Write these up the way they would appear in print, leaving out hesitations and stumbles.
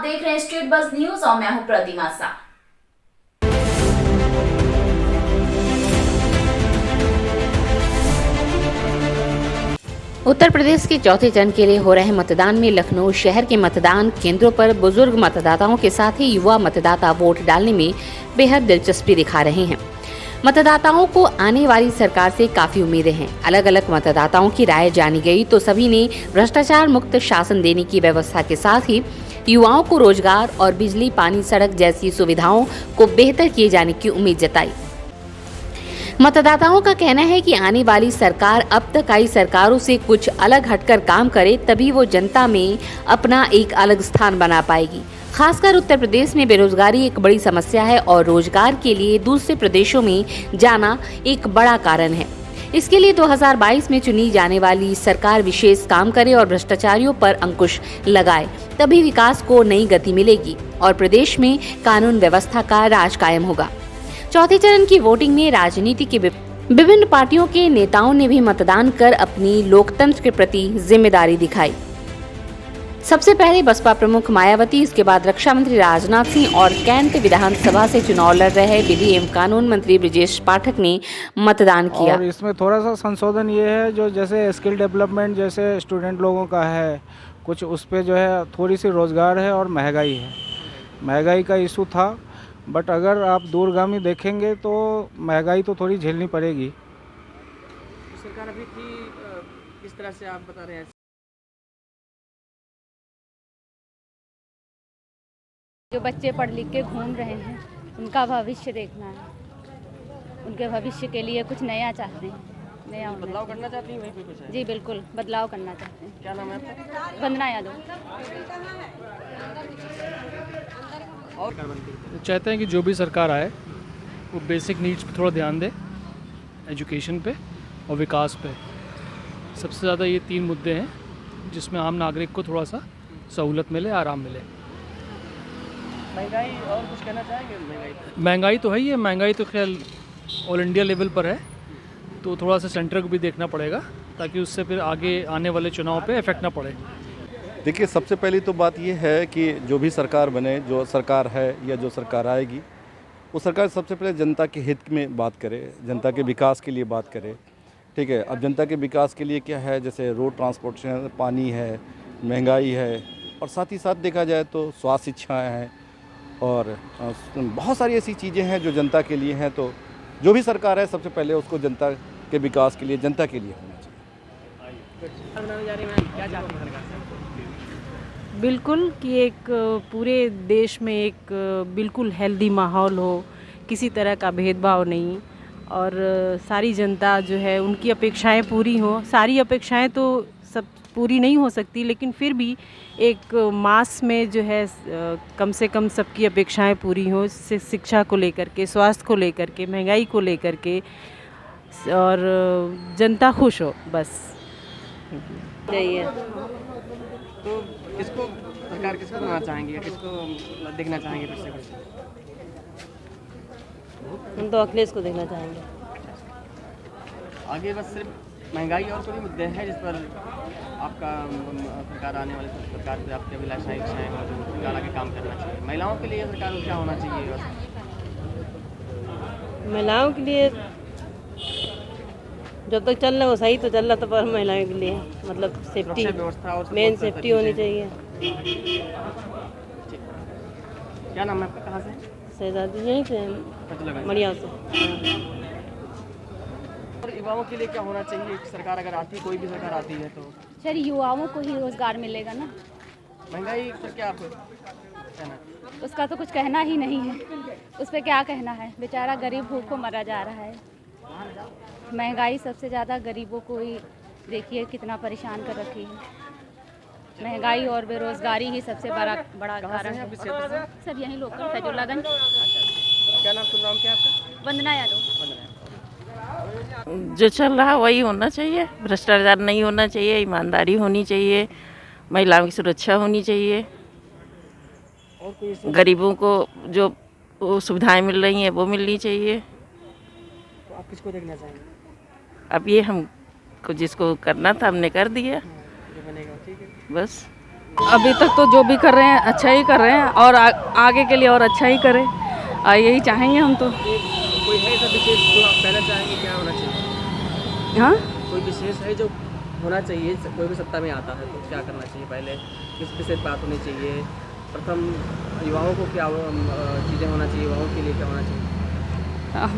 देख रहे हैं स्ट्रीट बज़ न्यूज और मैं हूं प्रतिमा शाह। उत्तर प्रदेश के चौथे चरण के लिए हो रहे मतदान में लखनऊ शहर के मतदान केंद्रों पर बुजुर्ग मतदाताओं के साथ ही युवा मतदाता वोट डालने में बेहद दिलचस्पी दिखा रहे हैं। मतदाताओं को आने वाली सरकार से काफी उम्मीदें हैं। अलग अलग मतदाताओं की राय जानी गई तो सभी ने भ्रष्टाचार मुक्त शासन देने की व्यवस्था के साथ ही युवाओं को रोजगार और बिजली, पानी, सड़क जैसी सुविधाओं को बेहतर किए जाने की उम्मीद जताई। मतदाताओं का कहना है कि आने वाली सरकार अब तक आई सरकारों से कुछ अलग हटकर काम करे, तभी वो जनता में अपना एक अलग स्थान बना पाएगी। खासकर उत्तर प्रदेश में बेरोजगारी एक बड़ी समस्या है और रोजगार के लिए दूसरे प्रदेशों में जाना एक बड़ा कारण है। इसके लिए 2022 में चुनी जाने वाली सरकार विशेष काम करे और भ्रष्टाचारियों पर अंकुश लगाए, तभी विकास को नई गति मिलेगी और प्रदेश में कानून व्यवस्था का राज कायम होगा। चौथे चरण की वोटिंग में राजनीति के विभिन्न पार्टियों के नेताओं ने भी मतदान कर अपनी लोकतंत्र के प्रति जिम्मेदारी दिखाई। सबसे पहले बसपा प्रमुख मायावती, इसके बाद रक्षा मंत्री राजनाथ सिंह और कैंट विधानसभा से चुनाव लड़ रहे विधि एवं कानून मंत्री ब्रजेश पाठक ने मतदान किया। और इसमें थोड़ा सा संशोधन ये है, जो जैसे स्किल डेवलपमेंट जैसे स्टूडेंट लोगों का है कुछ, उस पर जो है थोड़ी सी रोज़गार है और महंगाई है। महंगाई का इशू था, बट अगर आप दूरगामी देखेंगे तो महंगाई तो थोड़ी झेलनी पड़ेगी। सरकार अभी की किस तरह से आप बता रहे हैं? जो बच्चे पढ़ लिख के घूम रहे हैं उनका भविष्य देखना है। उनके भविष्य के लिए कुछ नया चाहते हैं, नया बदलाव करना चाहती हैं, वही पे कुछ है? जी बिल्कुल, बदलाव करना चाहते हैं। क्या नाम है आपका? वंदना यादव। और चाहते हैं कि जो भी सरकार आए वो बेसिक नीड्स पे थोड़ा ध्यान दे, एजुकेशन पे और विकास पे। सबसे ज़्यादा ये 3 मुद्दे हैं जिसमें आम नागरिक को थोड़ा सा सहूलत मिले, आराम मिले। महंगाई और कुछ कहना चाहेंगे? महंगाई तो है ही है, महंगाई तो खैर ऑल इंडिया लेवल पर है, तो थोड़ा सा सेंटर को भी देखना पड़ेगा ताकि उससे फिर आगे आने वाले चुनाव पे इफेक्ट ना पड़े। देखिए, सबसे पहली तो बात ये है कि जो भी सरकार बने, जो सरकार है या जो सरकार आएगी, वो सरकार सबसे पहले जनता के हित में बात करे, जनता के विकास के लिए बात करे। ठीक है, अब जनता के विकास के लिए क्या है, जैसे रोड ट्रांसपोर्टेशन, पानी है, महंगाई है, और साथ ही साथ देखा जाए तो स्वास्थ्य शिक्षाएँ हैं और बहुत सारी ऐसी चीज़ें हैं जो जनता के लिए हैं। तो जो भी सरकार है सबसे पहले उसको जनता के विकास के लिए, जनता के लिए होना चाहिए। बिल्कुल कि एक पूरे देश में एक बिल्कुल हेल्दी माहौल हो, किसी तरह का भेदभाव नहीं, और सारी जनता जो है उनकी अपेक्षाएं पूरी हों। सारी अपेक्षाएं तो सब पूरी नहीं हो सकती, लेकिन फिर भी एक मास में जो है कम से कम सबकी अपेक्षाएं पूरी हों, शिक्षा को लेकर के, स्वास्थ्य को लेकर के, महंगाई को लेकर के, और जनता खुश हो, बस यही है। तो किसको सरकार किसको बनाना चाहेंगे, किसको देखना चाहेंगे फिर से कुछ? हम तो अखिलेश को देखना चाहेंगे। आगे बस सिर्फ महंगाई और कोई मुद्दे हैं जिस पर आपका सरकार आने वाली सरकार पर आपकी अभिलाषाएं, इच्छाएं हैं जो सरकार आगे काम करना चाहिए? महिलाओं के लिए सरकार को क्या होना चाहिए? बस महिलाओं के लिए जब तक चल रहा है वो सही तो चल रहा, तो पर महिलाओं के लिए मतलब सेफ्टी, व्यवस्था और मेन सेफ्टी होनी चाहिए। क्या नाम है आपका? कहाँ से? शहजादी यहीं से, मड़िया से। और युवाओं के लिए क्या होना चाहिए? सरकार अगर आती, कोई भी सरकार आती है तो सर युवाओं को ही रोजगार मिलेगा ना। महंगाई पर क्या आप कहना? उसका तो कुछ कहना ही नहीं है, उस पर क्या कहना है। बेचारा गरीब भूख को मरा जा रहा है। महंगाई सबसे ज़्यादा गरीबों को ही देखिए कितना परेशान कर रखी है। महंगाई और बेरोजगारी ही सबसे बड़ा कारण है। सर यहीं लोकल फैजुल्लागंज। क्या नाम, शुभ नाम क्या आपका? वंदना यादव। जो चल रहा वही होना चाहिए। भ्रष्टाचार नहीं होना चाहिए, ईमानदारी होनी चाहिए, महिलाओं की सुरक्षा होनी चाहिए, गरीबों को जो सुविधाएं मिल रही हैं वो मिलनी चाहिए। तो आप किसको देखना चाहेंगे? अब ये हमको जिसको करना था हमने कर दिया, जो बनेगा ठीक है। बस। अभी तक तो जो भी कर रहे हैं अच्छा ही कर रहे हैं और आगे के लिए और अच्छा ही करें, यही चाहेंगे हम तो। कोई है ऐसा विशेष जो आप कहना चाहेंगे क्या होना चाहिए? हाँ, कोई विशेष है जो होना चाहिए, कोई भी सत्ता में आता है तो क्या करना चाहिए? पहले किस विषय बात होनी चाहिए? प्रथम युवाओं को क्या चीज़ें होना चाहिए, युवाओं के लिए क्या होना चाहिए? हाँ,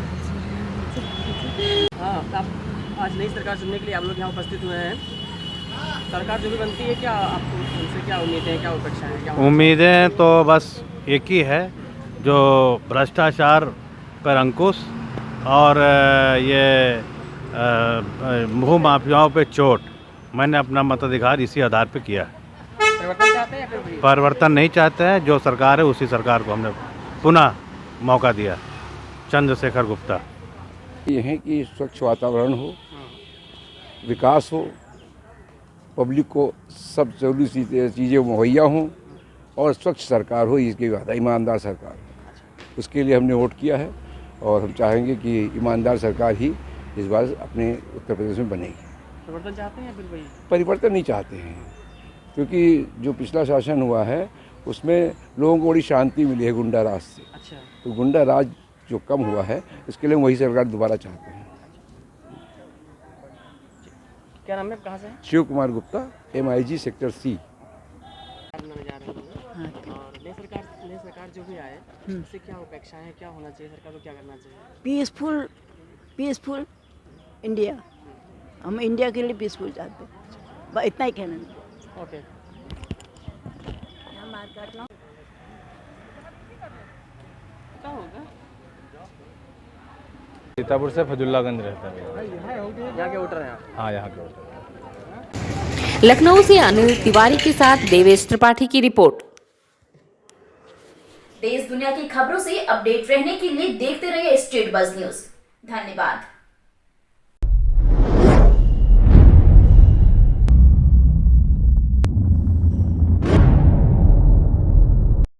आप आज नई सरकार चुनने के लिए आप लोग यहाँ उपस्थित हुए हैं। सरकार जो भी बनती है, क्या आपको उनसे क्या उम्मीदें हैं, क्या अपेक्षाएं हैं? क्या उम्मीदें तो बस एक ही है, जो भ्रष्टाचार पर अंकुश और ये भू माफियाओं पे चोट। मैंने अपना मताधिकार इसी आधार पे किया है। परिवर्तन चाहते हैं या फिर वही? परिवर्तन नहीं चाहते हैं, जो सरकार है उसी सरकार को हमने पुनः मौका दिया। चंद्रशेखर गुप्ता। ये है कि स्वच्छ वातावरण हो, विकास हो, पब्लिक को सब जरूरी चीज़ें मुहैया हों और स्वच्छ सरकार हो, इसके बाद ईमानदार सरकार। उसके लिए हमने वोट किया है और हम चाहेंगे कि ईमानदार सरकार ही इस बार अपने उत्तर प्रदेश में बनेगी। परिवर्तन चाहते हैं या फिर वही? परिवर्तन नहीं चाहते हैं, क्योंकि जो पिछला शासन हुआ है उसमें लोगों को बड़ी शांति मिली है गुंडा राज से। अच्छा, तो गुंडा राज जो कम हुआ है, इसके लिए वही सरकार दोबारा चाहते हैं। क्या नाम है, कहाँ से हैं? Shiv Kumar Gupta, MIG sector C। बनाने जा रहे हैं और नई सरकार जो भी आए उससे क्या अपेक्षाएं हैं, क्या होना चाहिए, सरकार को क्या करना चाहिए? Peaceful India. हम इंडिया के लिए पीसफुल चाहते हैं, बस इतना ही कहना है। ओके। क्या होगा? सीतापुर से फजुल्लागंज रहता है। यहाँ के वोटर हैं आप? हाँ, यहाँ के वोटर। लखनऊ से अनिल तिवारी के साथ देवेश त्रिपाठी की रिपोर्ट। देश दुनिया की खबरों से अपडेट रहने के लिए देखते रहिए स्टेट बज़ न्यूज। धन्यवाद।